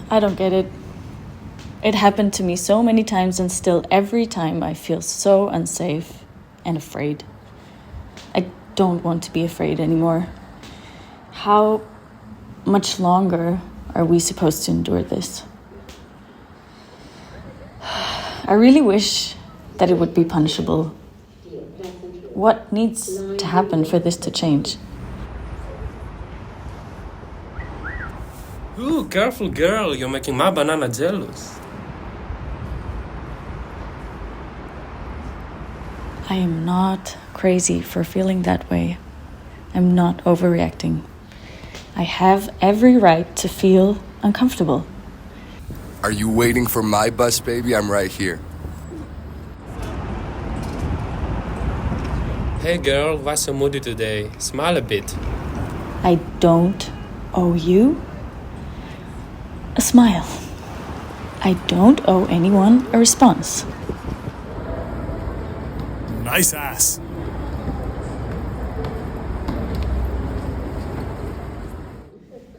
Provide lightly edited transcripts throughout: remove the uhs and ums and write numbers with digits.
I don't get it. It happened to me so many times, and still every time I feel so unsafe and afraid. I don't want to be afraid anymore. How much longer are we supposed to endure this? I really wish that it would be punishable. What needs to happen for this to change? Ooh, careful girl, you're making my banana jealous. I am not crazy for feeling that way. I'm not overreacting. I have every right to feel uncomfortable. Are you waiting for my bus, baby? I'm right here. Hey girl, why so moody today? Smile a bit. I don't owe you a smile. I don't owe anyone a response. Nice ass.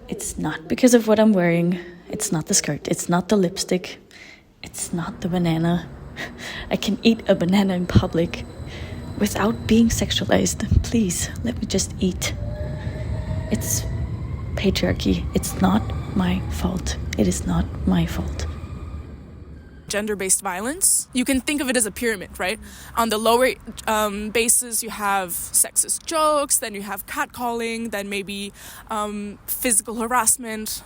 It's not because of what I'm wearing. It's not the skirt. It's not the lipstick. It's not the banana. I can eat a banana in public without being sexualized. Please, let me just eat. It's patriarchy. It's not my fault. It is not my fault. Gender-based violence, you can think of it as a pyramid, right? On the lower bases, you have sexist jokes, then you have catcalling, then maybe physical harassment,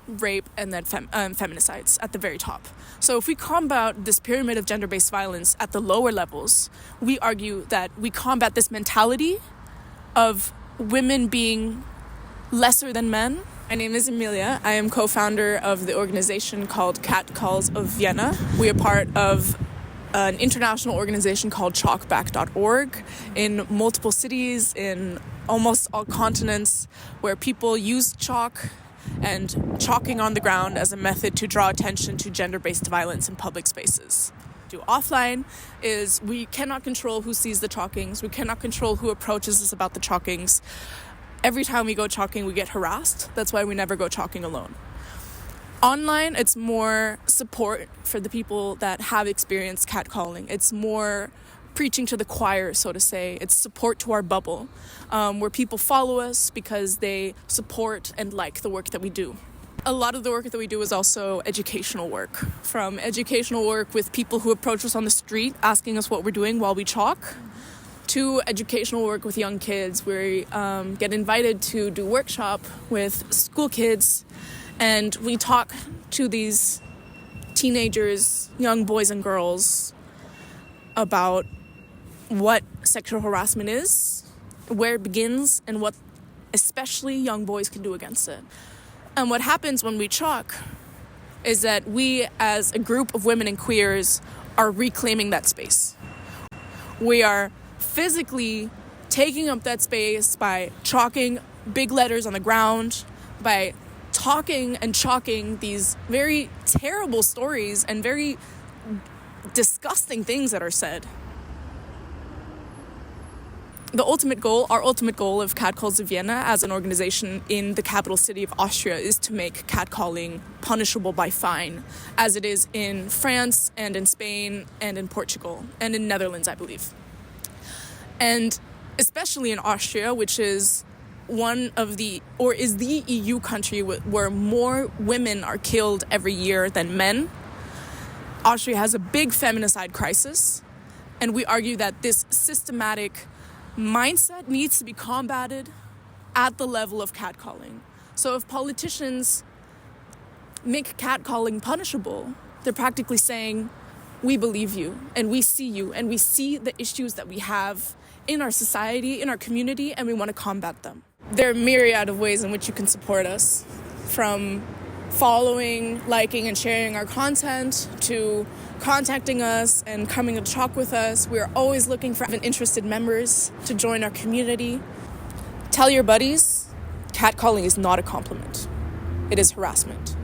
rape, and then feminicides at the very top. So if we combat this pyramid of gender-based violence at the lower levels, we argue that we combat this mentality of women being lesser than men. My name is Emilia. I am co-founder of the organization called Catcalls of Vienna. We are part of an international organization called chalkback.org in multiple cities, in almost all continents, where people use chalk and chalking on the ground as a method to draw attention to gender-based violence in public spaces. Offline is we cannot control who sees the chalkings. We cannot control who approaches us about the chalkings. Every time we go chalking, we get harassed. That's why we never go chalking alone. Online, it's more support for the people that have experienced catcalling. It's more preaching to the choir, so to say. It's support to our bubble, where people follow us because they support and like the work that we do. A lot of the work that we do is also educational work. From educational work with people who approach us on the street asking us what we're doing while we chalk, to educational work with young kids. We get invited to do workshop with school kids, and we talk to these teenagers, young boys and girls, about what sexual harassment is, where it begins, and what especially young boys can do against it. And what happens when we chalk is that we, as a group of women and queers, are reclaiming that space. We are physically taking up that space by chalking big letters on the ground, by talking and chalking these very terrible stories and very disgusting things that are said. Our ultimate goal of Catcalls of Vienna as an organization in the capital city of Austria is to make catcalling punishable by fine, as it is in France and in Spain and in Portugal and in Netherlands, I believe. And especially in Austria, which is is the EU country where more women are killed every year than men. Austria has a big feminicide crisis, and we argue that this systematic mindset needs to be combated at the level of catcalling. So if politicians make catcalling punishable, they're practically saying, we believe you, and we see the issues that we have in our society, in our community, and we want to combat them. There are a myriad of ways in which you can support us, from following, liking, and sharing our content to contacting us and coming to talk with us. We are always looking for interested members to join our community. Tell your buddies, catcalling is not a compliment. It is harassment.